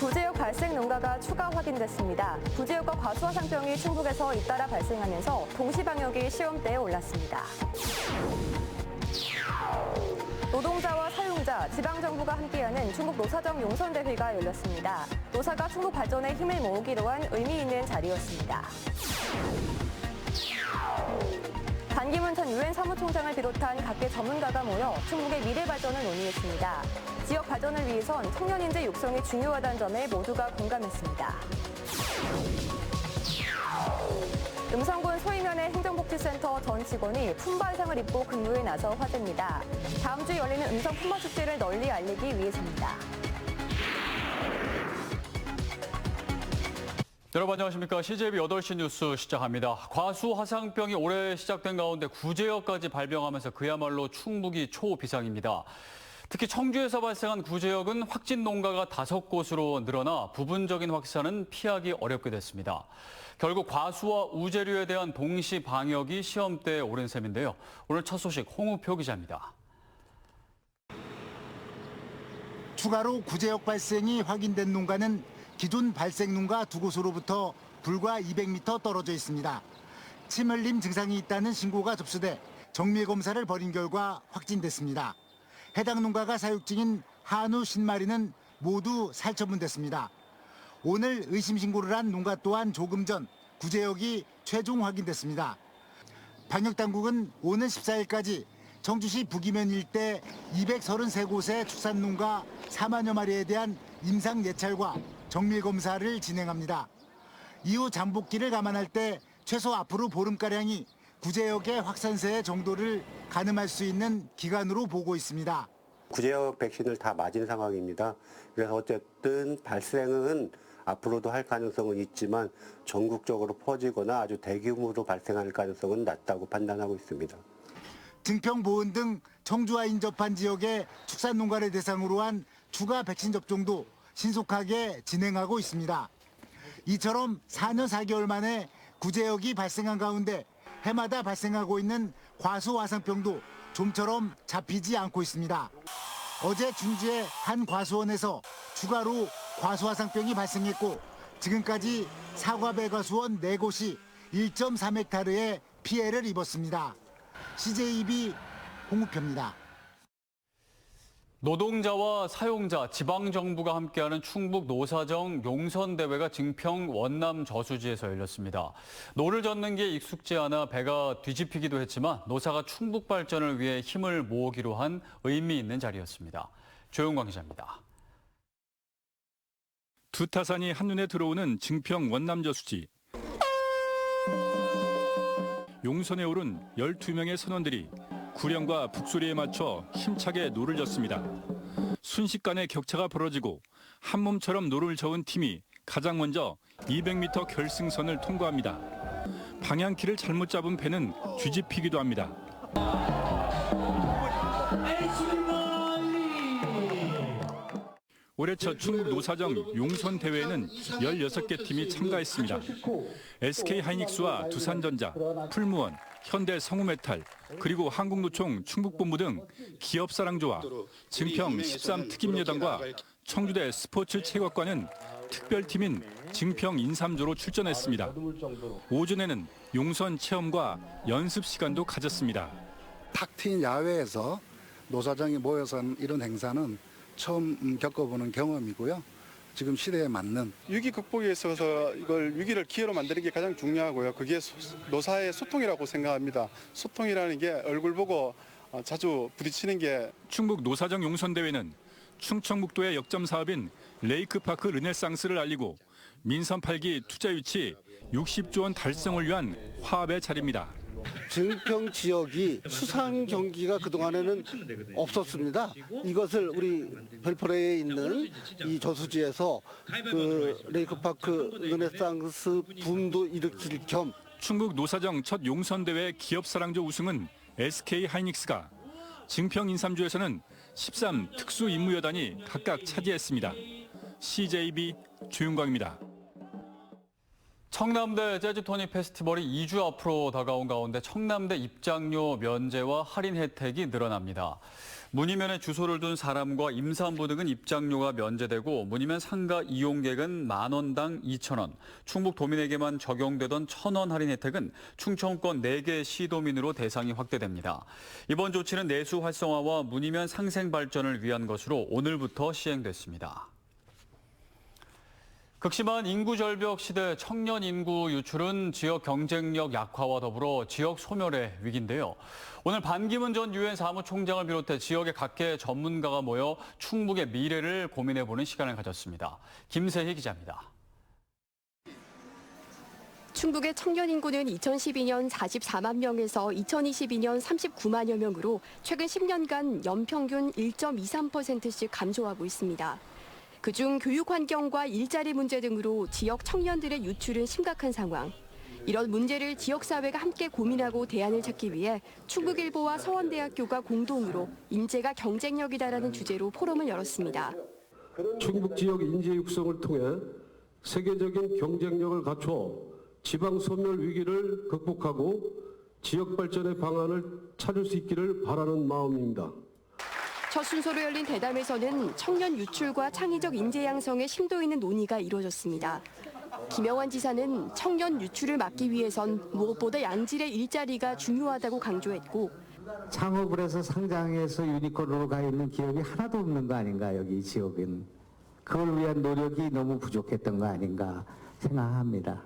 구제역 발생 농가가 추가 확인됐습니다. 구제역과 과수화상병이 충북에서 잇따라 발생하면서 동시방역이 시험대에 올랐습니다. 노동자와 사용자, 지방정부가 함께하는 충북 노사정 용선대회가 열렸습니다. 노사가 충북 발전에 힘을 모으기로 한 의미 있는 자리였습니다. 반기문 전 유엔 사무총장을 비롯한 각계 전문가가 모여 충북의 미래 발전을 논의했습니다. 지역 발전을 위해선 청년 인재 육성이 중요하다는 점에 모두가 공감했습니다. 음성군 소이면의 행정복지센터 전 직원이 품바 의상을 입고 근무에 나서 화제입니다. 다음 주 열리는 음성 품바 축제를 널리 알리기 위해서입니다. 여러분 안녕하십니까. CJB 8시 뉴스 시작합니다. 과수화상병이 올해 시작된 가운데 구제역까지 발병하면서 그야말로 충북이 초비상입니다. 특히 청주에서 발생한 구제역은 확진 농가가 5곳으로 늘어나 부분적인 확산은 피하기 어렵게 됐습니다. 결국 과수와 우제류에 대한 동시 방역이 시험대에 오른 셈인데요. 오늘 첫 소식 홍우표 기자입니다. 추가로 구제역 발생이 확인된 농가는 기존 발생 농가 2곳으로부터 불과 200m 떨어져 있습니다. 침 흘림 증상이 있다는 신고가 접수돼 정밀 검사를 벌인 결과 확진됐습니다. 해당 농가가 사육 중인 한우 50마리는 모두 살처분됐습니다. 오늘 의심 신고를 한 농가 또한 조금 전 구제역이 최종 확인됐습니다. 방역당국은 오는 14일까지 청주시 북이면 일대 233곳의 축산농가 4만여 마리에 대한 임상 예찰과 정밀 검사를 진행합니다. 이후 잠복기를 감안할 때 최소 앞으로 보름가량이 구제역의 확산세의 정도를 가늠할 수 있는 기간으로 보고 있습니다. 구제역 백신을 다 맞은 상황입니다. 그래서 어쨌든 발생은 앞으로도 할 가능성은 있지만 전국적으로 퍼지거나 아주 대규모로 발생할 가능성은 낮다고 판단하고 있습니다. 증평, 보은 등 청주와 인접한 지역의 축산농가를 대상으로 한 추가 백신 접종도 신속하게 진행하고 있습니다. 이처럼 4년 4개월 만에 구제역이 발생한 가운데 해마다 발생하고 있는 과수화상병도 좀처럼 잡히지 않고 있습니다. 어제 충주의 한 과수원에서 추가로 과수화상병이 발생했고 지금까지 사과배과수원 4곳이 1.3헥타르의 피해를 입었습니다. CJB 홍우표입니다. 노동자와 사용자, 지방정부가 함께하는 충북 노사정 용선대회가 증평 원남 저수지에서 열렸습니다. 노를 젓는 게 익숙지 않아 배가 뒤집히기도 했지만 노사가 충북 발전을 위해 힘을 모으기로 한 의미 있는 자리였습니다. 조용광 기자입니다. 두 타산이 한눈에 들어오는 증평 원남 저수지. 용선에 오른 12명의 선원들이 구령과 북소리에 맞춰 힘차게 노를 젓습니다. 순식간에 격차가 벌어지고 한 몸처럼 노를 저은 팀이 가장 먼저 200m 결승선을 통과합니다. 방향키를 잘못 잡은 배는 뒤집히기도 합니다. 올해 첫 충북 노사정 용선 대회에는 16개 팀이 참가했습니다. SK하이닉스와 두산전자, 풀무원, 현대성우메탈, 그리고 한국노총 충북본부 등 기업사랑조와 증평 13특임여단과 청주대 스포츠체육학과는 특별팀인 증평 인삼조로 출전했습니다. 오전에는 용선 체험과 연습 시간도 가졌습니다. 탁 트인 야외에서 노사정이 모여서 하는 이런 행사는 처음 겪어보는 경험이고요. 지금 시대에 맞는 위기 극복에 있어서 이걸 위기를 기회로 만드는 게 가장 중요하고요. 그게 노사의 소통이라고 생각합니다. 소통이라는 게 얼굴 보고 자주 부딪히는 게. 충북 노사정 용선대회는 충청북도의 역점 사업인 레이크파크 르네상스를 알리고 민선 8기 투자 유치 60조 원 달성을 위한 화합의 자리입니다. 증평 지역이 수상 경기가 그동안에는 없었습니다. 이것을 우리 별포레에 있는 이 저수지에서 그 레이크파크 르네상스 붐도 일으킬 겸 충북 노사정 첫 용선대회 기업사랑조 우승은 SK하이닉스가, 증평 인삼주에서는 13 특수임무여단이 각각 차지했습니다. CJB 조윤광입니다. 청남대 재즈토니 페스티벌이 2주 앞으로 다가온 가운데 청남대 입장료 면제와 할인 혜택이 늘어납니다. 문의면에 주소를 둔 사람과 임산부 등은 입장료가 면제되고 문의면 상가 이용객은 만원당 2,000원, 충북 도민에게만 적용되던 1,000원 할인 혜택은 충청권 4개 시도민으로 대상이 확대됩니다. 이번 조치는 내수 활성화와 문의면 상생 발전을 위한 것으로 오늘부터 시행됐습니다. 극심한 인구 절벽 시대 청년 인구 유출은 지역 경쟁력 약화와 더불어 지역 소멸의 위기인데요. 오늘 반기문 전 유엔 사무총장을 비롯해 지역의 각계 전문가가 모여 충북의 미래를 고민해보는 시간을 가졌습니다. 김세희 기자입니다. 충북의 청년 인구는 2012년 44만 명에서 2022년 39만여 명으로 최근 10년간 연평균 1.23%씩 감소하고 있습니다. 그중 교육 환경과 일자리 문제 등으로 지역 청년들의 유출은 심각한 상황. 이런 문제를 지역사회가 함께 고민하고 대안을 찾기 위해 충북일보와 서원대학교가 공동으로 인재가 경쟁력이다라는 주제로 포럼을 열었습니다. 충북 지역 인재 육성을 통해 세계적인 경쟁력을 갖춰 지방 소멸 위기를 극복하고 지역 발전의 방안을 찾을 수 있기를 바라는 마음입니다. 첫 순서로 열린 대담에서는 청년 유출과 창의적 인재 양성에 심도 있는 논의가 이루어졌습니다. 김영환 지사는 청년 유출을 막기 위해선 무엇보다 양질의 일자리가 중요하다고 강조했고 창업을 해서 상장해서 유니콘으로 가 있는 기업이 하나도 없는 거 아닌가, 여기 지역은. 그걸 위한 노력이 너무 부족했던 거 아닌가 생각합니다.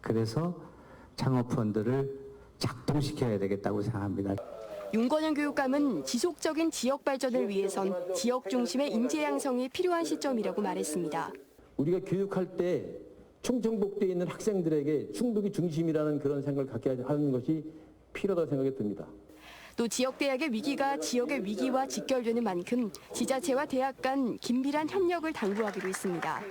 그래서 창업펀드를 작동시켜야 되겠다고 생각합니다. 윤건영 교육감은 지속적인 지역 발전을 위해선 지역 중심의 인재 양성이 필요한 시점이라고 말했습니다. 우리가 교육할 때 충청북도에 있는 학생들에게 충북이 중심이라는 그런 생각을 갖게 하는 것이 필요하다고 생각이 듭니다. 또 지역대학의 위기가 지역의 위기와 직결되는 만큼 지자체와 대학 간 긴밀한 협력을 당부하기로 했습니다.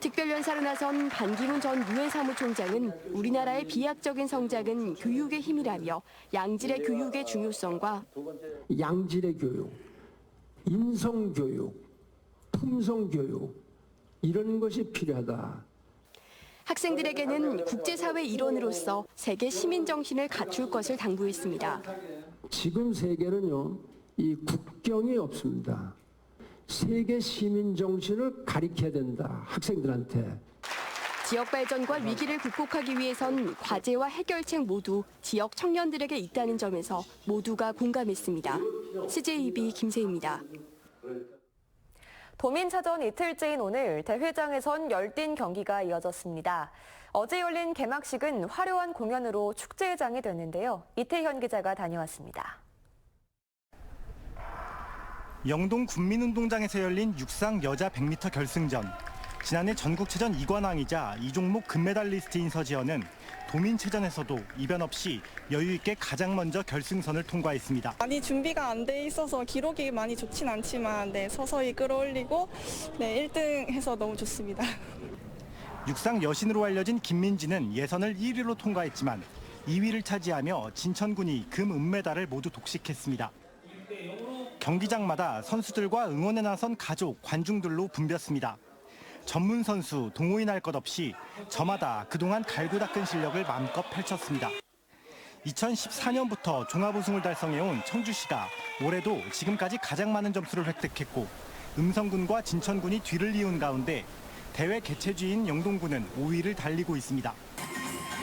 특별연사로 나선 반기문 전 유엔 사무총장은 우리나라의 비약적인 성장은 교육의 힘이라며 양질의 교육의 중요성과 양질의 교육, 인성교육, 품성교육 이런 것이 필요하다. 학생들에게는 국제사회 일원으로서 세계 시민 정신을 갖출 것을 당부했습니다. 지금 세계는요, 이 국경이 없습니다. 세계 시민 정신을 가리켜야 된다, 학생들한테. 지역 발전과 위기를 극복하기 위해선 과제와 해결책 모두 지역 청년들에게 있다는 점에서 모두가 공감했습니다. CJB 김세희입니다. 도민차전 이틀째인 오늘 대회장에선 열띤 경기가 이어졌습니다. 어제 열린 개막식은 화려한 공연으로 축제장이 됐는데요. 이태현 기자가 다녀왔습니다. 영동 군민운동장에서 열린 육상 여자 100m 결승전. 지난해 전국체전 2관왕이자 이 종목 금메달리스트인 서지연은 도민체전에서도 이변 없이 여유 있게 가장 먼저 결승선을 통과했습니다. 많이 준비가 안 돼 있어서 기록이 많이 좋진 않지만 서서히 끌어올리고 1등 해서 너무 좋습니다. 육상 여신으로 알려진 김민지는 예선을 1위로 통과했지만 2위를 차지하며 진천군이 금, 은메달을 모두 독식했습니다. 경기장마다 선수들과 응원에 나선 가족, 관중들로 붐볐습니다. 전문 선수, 동호인 할 것 없이 저마다 그동안 갈고 닦은 실력을 마음껏 펼쳤습니다. 2014년부터 종합 우승을 달성해온 청주시가 올해도 지금까지 가장 많은 점수를 획득했고 음성군과 진천군이 뒤를 이은 가운데 대회 개최주인 영동군은 5위를 달리고 있습니다.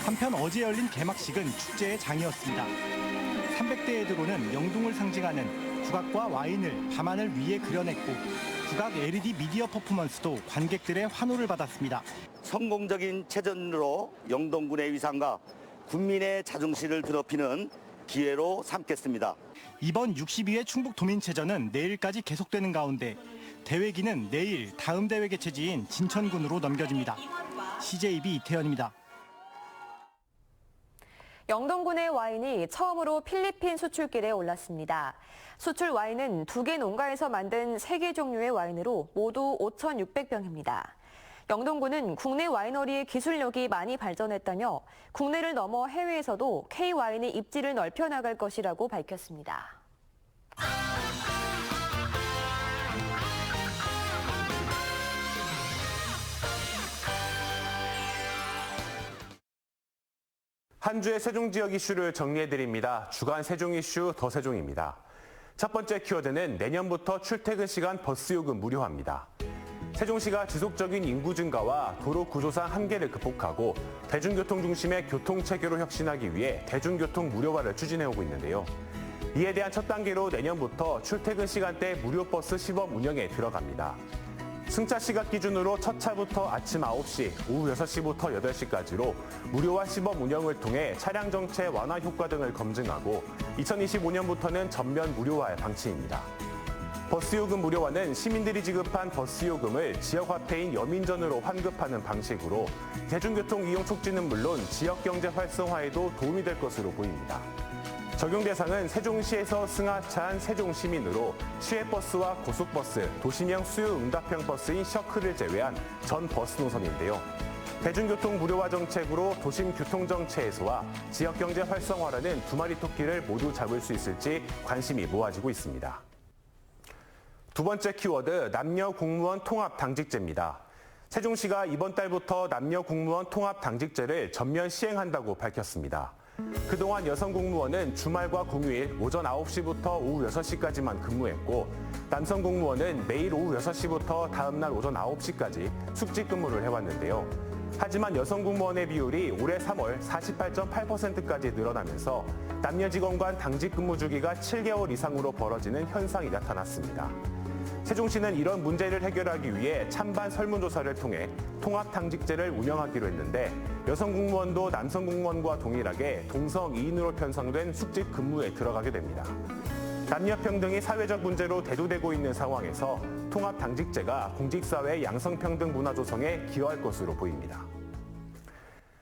한편 어제 열린 개막식은 축제의 장이었습니다. 300대에 들어오는 영동을 상징하는 국악과 와인을 밤하늘 위에 그려냈고 국악 LED 미디어 퍼포먼스도 관객들의 환호를 받았습니다. 성공적인 체전으로 영동군의 위상과 군민의 자존심을 드높이는 기회로 삼겠습니다. 이번 62회 충북도민체전은 내일까지 계속되는 가운데 대회기는 내일 다음 대회 개최지인 진천군으로 넘겨집니다. CJB 이태현입니다. 영동군의 와인이 처음으로 필리핀 수출길에 올랐습니다. 수출 와인은 2개 농가에서 만든 3개 종류의 와인으로 모두 5,600병입니다. 영동군은 국내 와이너리의 기술력이 많이 발전했다며 국내를 넘어 해외에서도 K와인의 입지를 넓혀 나갈 것이라고 밝혔습니다. 한 주의 세종 지역 이슈를 정리해드립니다. 주간 세종 이슈 더 세종입니다. 첫 번째 키워드는 내년부터 출퇴근 시간 버스 요금 무료화입니다. 세종시가 지속적인 인구 증가와 도로 구조상 한계를 극복하고 대중교통 중심의 교통체계로 혁신하기 위해 대중교통 무료화를 추진해오고 있는데요. 이에 대한 첫 단계로 내년부터 출퇴근 시간대 무료 버스 시범 운영에 들어갑니다. 승차 시각 기준으로 첫 차부터 아침 9시, 오후 6시부터 8시까지로 무료화 시범 운영을 통해 차량 정체 완화 효과 등을 검증하고 2025년부터는 전면 무료화의 방침입니다. 버스 요금 무료화는 시민들이 지급한 버스 요금을 지역 화폐인 여민전으로 환급하는 방식으로 대중교통 이용 촉진은 물론 지역 경제 활성화에도 도움이 될 것으로 보입니다. 적용 대상은 세종시에서 승하차한 세종시민으로 시외버스와 고속버스, 도심형 수요 응답형 버스인 셔클을 제외한 전 버스 노선인데요. 대중교통 무료화 정책으로 도심 교통정체 해소와 지역경제 활성화라는 두 마리 토끼를 모두 잡을 수 있을지 관심이 모아지고 있습니다. 두 번째 키워드, 남녀 공무원 통합 당직제입니다. 세종시가 이번 달부터 남녀 공무원 통합 당직제를 전면 시행한다고 밝혔습니다. 그동안 여성 공무원은 주말과 공휴일 오전 9시부터 오후 6시까지만 근무했고 남성 공무원은 매일 오후 6시부터 다음날 오전 9시까지 숙직 근무를 해왔는데요. 하지만 여성 공무원의 비율이 올해 3월 48.8%까지 늘어나면서 남녀 직원 간 당직 근무 주기가 7개월 이상으로 벌어지는 현상이 나타났습니다. 세종시는 이런 문제를 해결하기 위해 찬반 설문조사를 통해 통합당직제를 운영하기로 했는데 여성 공무원도 남성 공무원과 동일하게 동성 2인으로 편성된 숙직 근무에 들어가게 됩니다. 남녀 평등이 사회적 문제로 대두되고 있는 상황에서 통합당직제가 공직사회의 양성평등 문화 조성에 기여할 것으로 보입니다.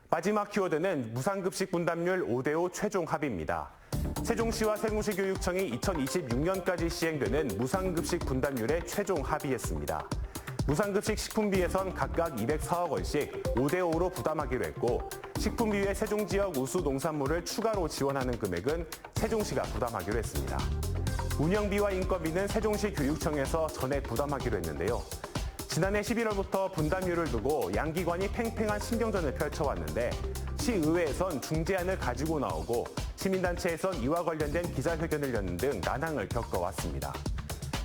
마지막 키워드는 무상급식 분담률 5대5 최종 합의입니다. 세종시와 세종시 교육청이 2026년까지 시행되는 무상급식 분담률에 최종 합의했습니다. 무상급식 식품비에선 각각 204억 원씩 5대5로 부담하기로 했고 식품비 외 세종지역 우수 농산물을 추가로 지원하는 금액은 세종시가 부담하기로 했습니다. 운영비와 인건비는 세종시 교육청에서 전액 부담하기로 했는데요. 지난해 11월부터 분담률을 두고 양기관이 팽팽한 신경전을 펼쳐왔는데 시의회에선 중재안을 가지고 나오고 시민단체에선 이와 관련된 기자회견을 여는 등 난항을 겪어왔습니다.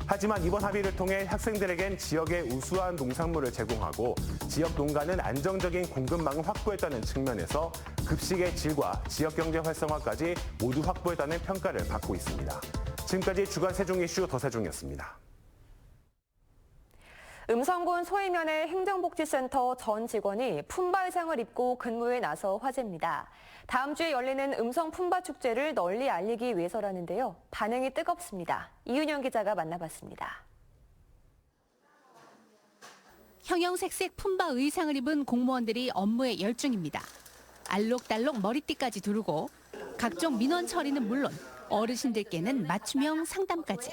하지만 이번 합의를 통해 학생들에겐 지역의 우수한 농산물을 제공하고 지역 농가는 안정적인 공급망을 확보했다는 측면에서 급식의 질과 지역경제 활성화까지 모두 확보했다는 평가를 받고 있습니다. 지금까지 주간 세종 이슈 더 세종이었습니다. 음성군 소이면의 행정복지센터 전 직원이 품바 의상을 입고 근무에 나서 화제입니다. 다음 주에 열리는 음성 품바 축제를 널리 알리기 위해서라는데요. 반응이 뜨겁습니다. 이윤영 기자가 만나봤습니다. 형형색색 품바 의상을 입은 공무원들이 업무에 열중입니다. 알록달록 머리띠까지 두르고 각종 민원 처리는 물론 어르신들께는 맞춤형 상담까지.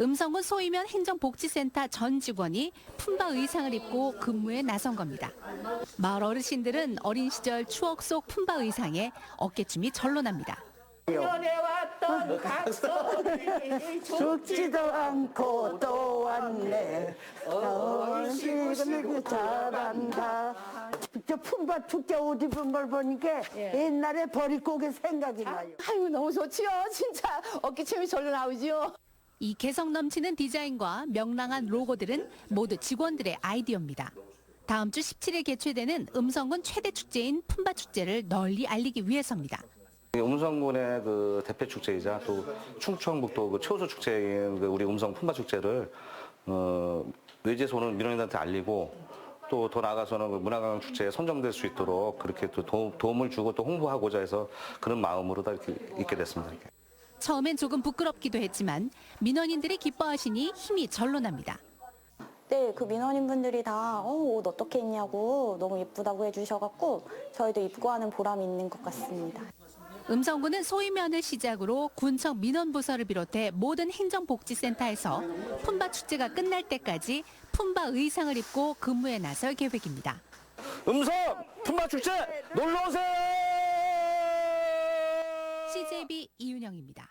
음성군 소이면 행정복지센터 전 직원이 품바 의상을 입고 근무에 나선 겁니다. 마을 어르신들은 어린 시절 추억 속 품바 의상에 어깨춤이 절로 납니다. 연애왔던 각서들이 죽지도 않고 또 왔네. 어르신을 잘한다. 저 품바 축제 옷 입은 걸 보니까 옛날에 버릿고개 생각이 나요. 아유 너무 좋지요. 진짜 어깨춤이 절로 나오지요. 이 개성 넘치는 디자인과 명랑한 로고들은 모두 직원들의 아이디어입니다. 다음 주 17일 개최되는 음성군 최대 축제인 품바 축제를 널리 알리기 위해서입니다. 음성군의 그 대표 축제이자 또 충청북도 그 최우수 축제인 그 우리 음성 품바 축제를 외지에서 오는 민원인들한테 알리고 또 더 나아가서는 그 문화관광 축제에 선정될 수 있도록 그렇게 또 도움을 주고 또 홍보하고자 해서 그런 마음으로 다 이렇게 있게 됐습니다. 처음엔 조금 부끄럽기도 했지만 민원인들이 기뻐하시니 힘이 절로 납니다. 네, 그 민원인분들이 다 옷 어떻게 입냐고 너무 예쁘다고 해주셔갖고 저희도 입고 하는 보람이 있는 것 같습니다. 음성군은 소이면을 시작으로 군청 민원부서를 비롯해 모든 행정복지센터에서 품바 축제가 끝날 때까지 품바 의상을 입고 근무에 나설 계획입니다. 음성 품바 축제 놀러 오세요. CJB 이윤영입니다.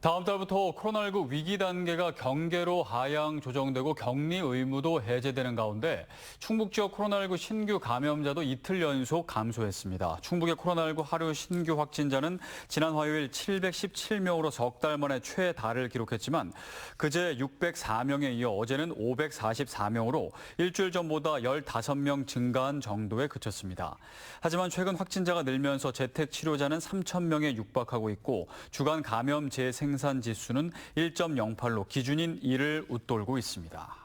다음 달부터 코로나19 위기 단계가 경계로 하향 조정되고 격리 의무도 해제되는 가운데 충북 지역 코로나19 신규 감염자도 이틀 연속 감소했습니다. 충북의 코로나19 하루 신규 확진자는 지난 화요일 717명으로 석 달 만에 최다를 기록했지만 그제 604명에 이어 어제는 544명으로 일주일 전보다 15명 증가한 정도에 그쳤습니다. 하지만 최근 확진자가 늘면서 재택 치료자는 3,000명에 육박하고 있고 주간 감염 재생산 지수는 1.08로 기준인 1을 웃돌고 있습니다.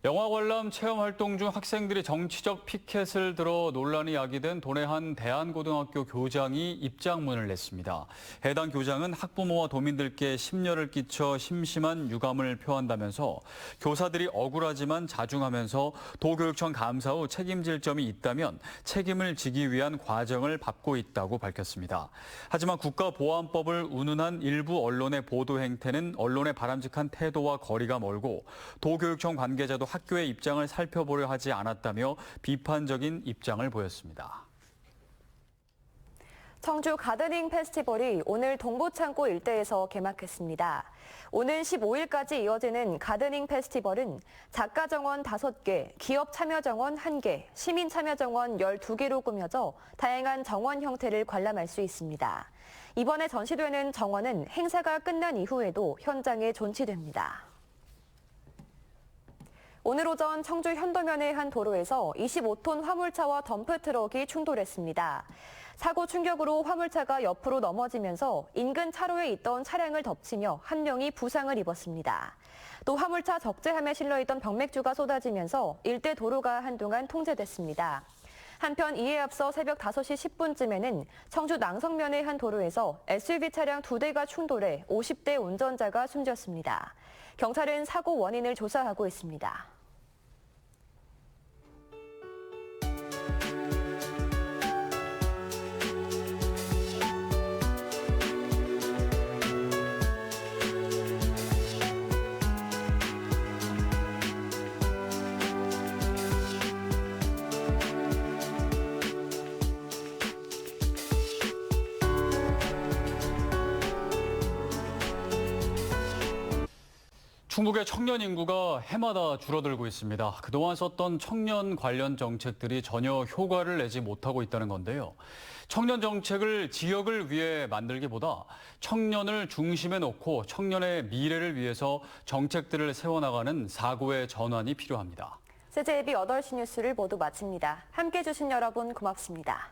영화 관람 체험 활동 중 학생들이 정치적 피켓을 들어 논란이 야기된 도내 한 대한고등학교 교장이 입장문을 냈습니다. 해당 교장은 학부모와 도민들께 심려를 끼쳐 심심한 유감을 표한다면서 교사들이 억울하지만 자중하면서 도교육청 감사 후 책임질 점이 있다면 책임을 지기 위한 과정을 밟고 있다고 밝혔습니다. 하지만 국가보안법을 운운한 일부 언론의 보도 행태는 언론의 바람직한 태도와 거리가 멀고 도교육청 관계자도 학교의 입장을 살펴보려 하지 않았다며 비판적인 입장을 보였습니다. 청주 가드닝 페스티벌이 오늘 동부창고 일대에서 개막했습니다. 오는 15일까지 이어지는 가드닝 페스티벌은 작가 정원 5개, 기업 참여 정원 1개, 시민 참여 정원 12개로 꾸며져 다양한 정원 형태를 관람할 수 있습니다. 이번에 전시되는 정원은 행사가 끝난 이후에도 현장에 존치됩니다. 오늘 오전 청주 현도면의 한 도로에서 25톤 화물차와 덤프트럭이 충돌했습니다. 사고 충격으로 화물차가 옆으로 넘어지면서 인근 차로에 있던 차량을 덮치며 한 명이 부상을 입었습니다. 또 화물차 적재함에 실려있던 병맥주가 쏟아지면서 일대 도로가 한동안 통제됐습니다. 한편 이에 앞서 새벽 5시 10분쯤에는 청주 낭성면의 한 도로에서 SUV 차량 2대가 충돌해 50대 운전자가 숨졌습니다. 경찰은 사고 원인을 조사하고 있습니다. 충북의 청년 인구가 해마다 줄어들고 있습니다. 그동안 썼던 청년 관련 정책들이 전혀 효과를 내지 못하고 있다는 건데요. 청년 정책을 지역을 위해 만들기보다 청년을 중심에 놓고 청년의 미래를 위해서 정책들을 세워나가는 사고의 전환이 필요합니다. CJB 8시 뉴스를 모두 마칩니다. 함께해 주신 여러분 고맙습니다.